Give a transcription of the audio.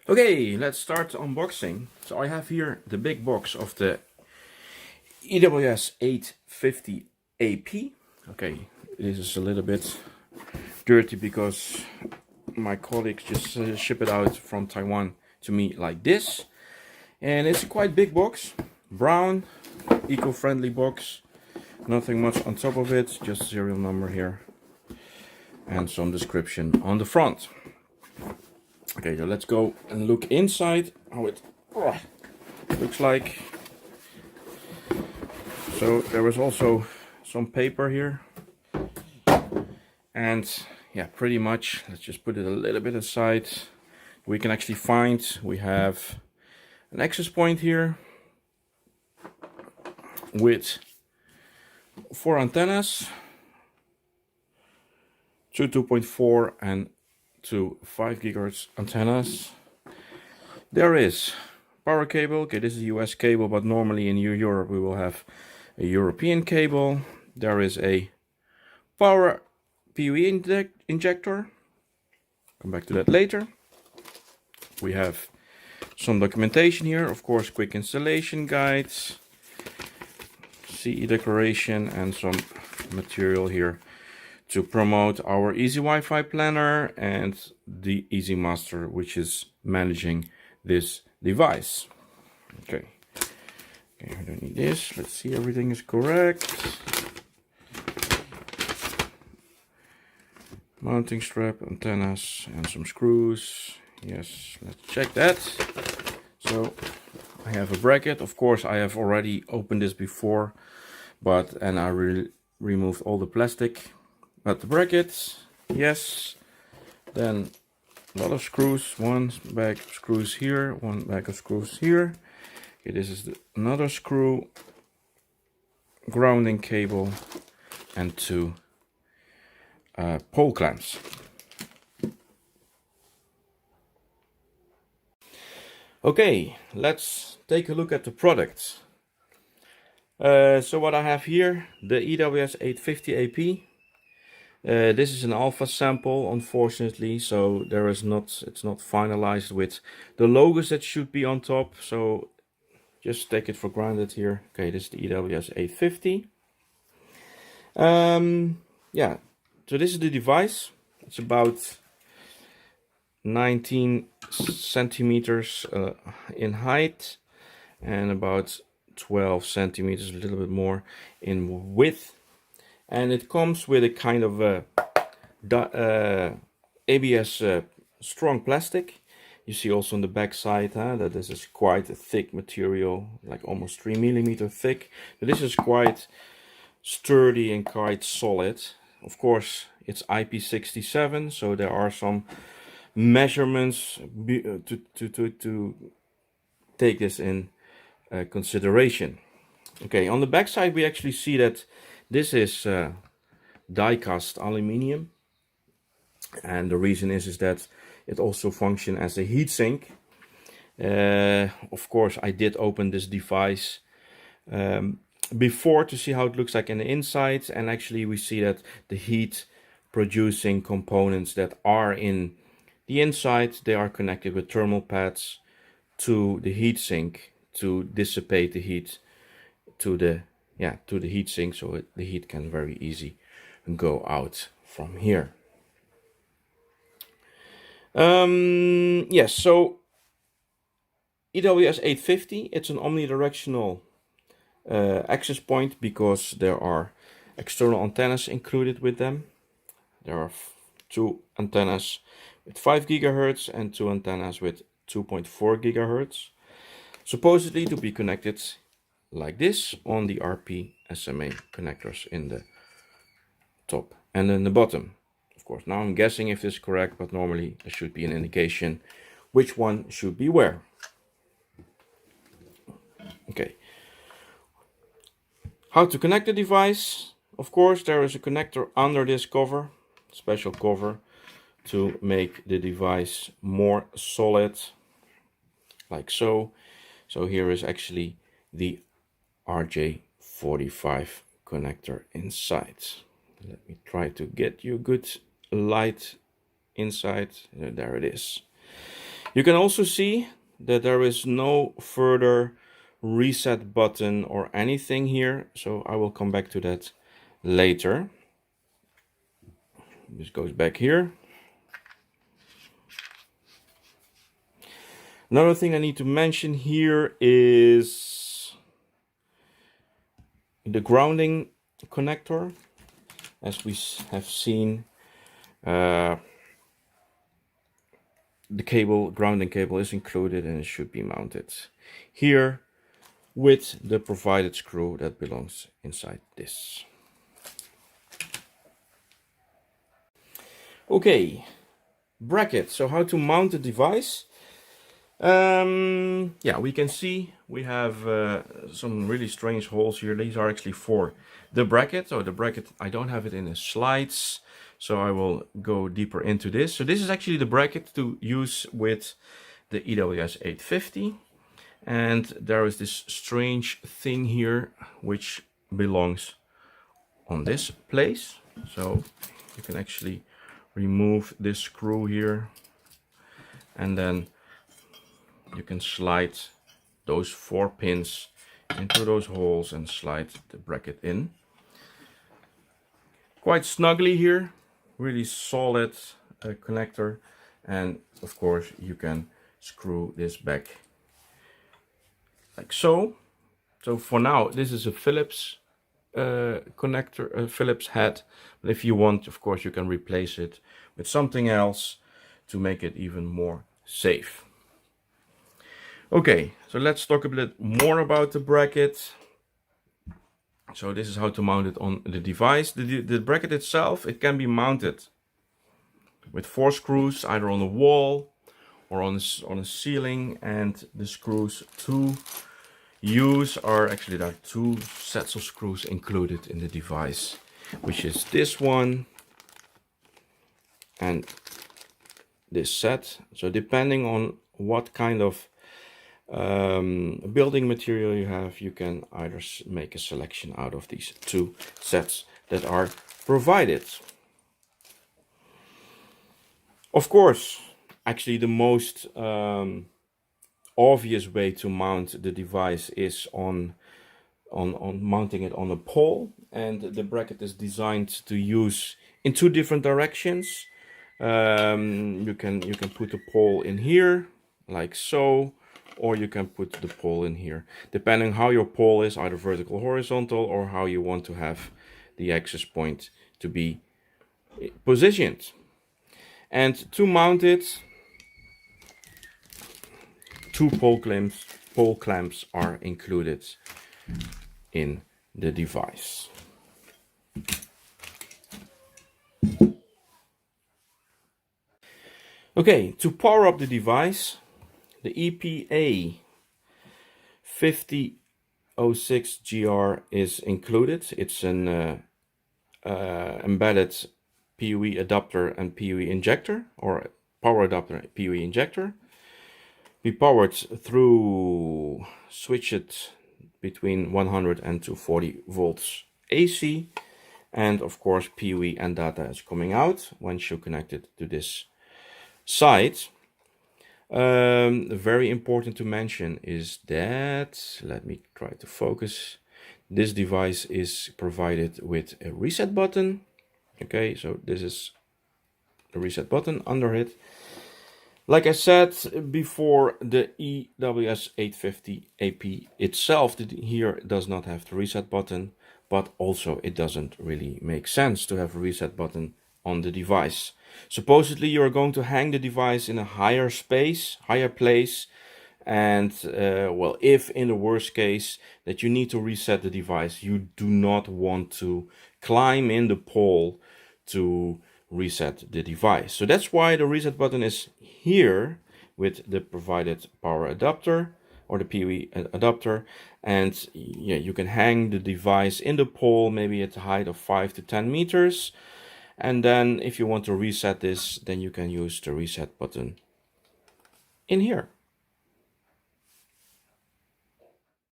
Okay, let's start unboxing. So I have here the big box of the EWS850AP. Okay, this is a little bit dirty because my colleagues just ship it out from Taiwan to me like this. And it's a quite big box, brown, eco-friendly box. Nothing much on top of it, just serial number here and some description on the front. Okay, so let's go and look inside how it looks like. So there is also some paper here, and yeah, pretty much let's just put it a little bit aside. We can actually find we have an access point here with 4 antennas, two 2.4 and two 5 gigahertz antennas. There is power cable. Okay, this is a US cable, but normally in Europe we will have a European cable. There is a power PoE injector. Come back to that later. We have some documentation here, of course, quick installation guides, CE declaration, and some material here to promote our Easy Wi-Fi planner and the Easy Master, which is managing this device. Okay, I don't need this. Let's see, everything is correct. Mounting strap, antennas, and some screws. Yes, let's check that. So I have a bracket. Of course, I have already opened this before, and I removed all the plastic. But the brackets, yes. Then a lot of screws. One bag of screws here, one bag of screws here. Okay, this is another screw, grounding cable, and two pole clamps. Okay, let's take a look at the product. So what I have here, the EWS850AP. This is an alpha sample, unfortunately, so it's not finalized with the logos that should be on top, so just take it for granted here. Okay, this is the EWS850. Yeah, so this is the device. It's about 19 centimeters in height and about 12 centimeters, a little bit more in width. And it comes with a kind of ABS strong plastic. You see also on the back side that this is quite a thick material, like almost 3 millimeter thick. But this is quite sturdy and quite solid. Of course, it's IP67, so there are some measurements to take this in consideration. Okay, on the back side we actually see that this is die-cast aluminium, and the reason is that it also functions as a heatsink. Of course, I did open this device before to see how it looks like in the inside, and actually we see that the heat producing components that are in the inside, they are connected with thermal pads to the heatsink to dissipate the heat to the heatsink, so the heat can very easy go out from here. Yes, so EWS850, it's an omnidirectional access point because there are external antennas included with them. There are two antennas with 5 gigahertz and two antennas with 2.4 gigahertz, supposedly to be connected like this on the RP SMA connectors in the top and in the bottom. Of course, now I'm guessing if this is correct, but normally there should be an indication which one should be where. Okay, how to connect the device? Of course, there is a connector under this cover, special cover, to make the device more solid, like so. So here is actually the RJ45 connector inside. Let me try to get you good light inside. There it is. You can also see that there is no further reset button or anything here, so I will come back to that later. This goes back here. Another thing I need to mention here is the grounding connector. As we have seen, the grounding cable is included and it should be mounted here with the provided screw that belongs inside this. Okay, bracket. So how to mount the device? Yeah, we can see we have some really strange holes here. These are actually for the bracket. So the bracket, I don't have it in the slides, so I will go deeper into this. So this is actually the bracket to use with the EWS850. And there is this strange thing here which belongs on this place. So you can actually remove this screw here, and then you can slide those 4 pins into those holes and slide the bracket in. Quite snugly here, really solid connector, and of course you can screw this back like so. So for now this is a Phillips connector, Phillips head, but if you want, of course, you can replace it with something else to make it even more safe. Okay, so let's talk a bit more about the bracket. So this is how to mount it on the device. The bracket itself, it can be mounted with 4 screws, either on the wall or on a ceiling, and the screws to use are actually, there are 2 sets of screws included in the device, which is this one and this set. So depending on what kind of building material you have, you can either make a selection out of these 2 sets that are provided. Of course, actually the most obvious way to mount the device is on mounting it on a pole, and the bracket is designed to use in 2 different directions. You can put the pole in here like so, or you can put the pole in here, depending how your pole is, either vertical, horizontal, or how you want to have the access point to be positioned. And to mount it, 2 pole clamps are included in the device. Okay, to power up the device, the EWS850AP is included. It's an embedded PoE adapter and PoE injector, or power adapter PoE injector. Be powered through switched between 100 and 240 volts AC, and of course PoE and data is coming out once you connect it to this side. Very important to mention is that, let me try to focus, this device is provided with a reset button. Okay, so this is the reset button under it. Like I said before, the EWS850AP itself here does not have the reset button, but also it doesn't really make sense to have a reset button on the device. Supposedly you are going to hang the device in a higher place, and well, if in the worst case that you need to reset the device, you do not want to climb in the pole to reset the device. So that's why the reset button is here with the provided power adapter or the PoE adapter, and yeah, you can hang the device in the pole maybe at a height of 5 to 10 meters, and then if you want to reset this, then you can use the reset button in here.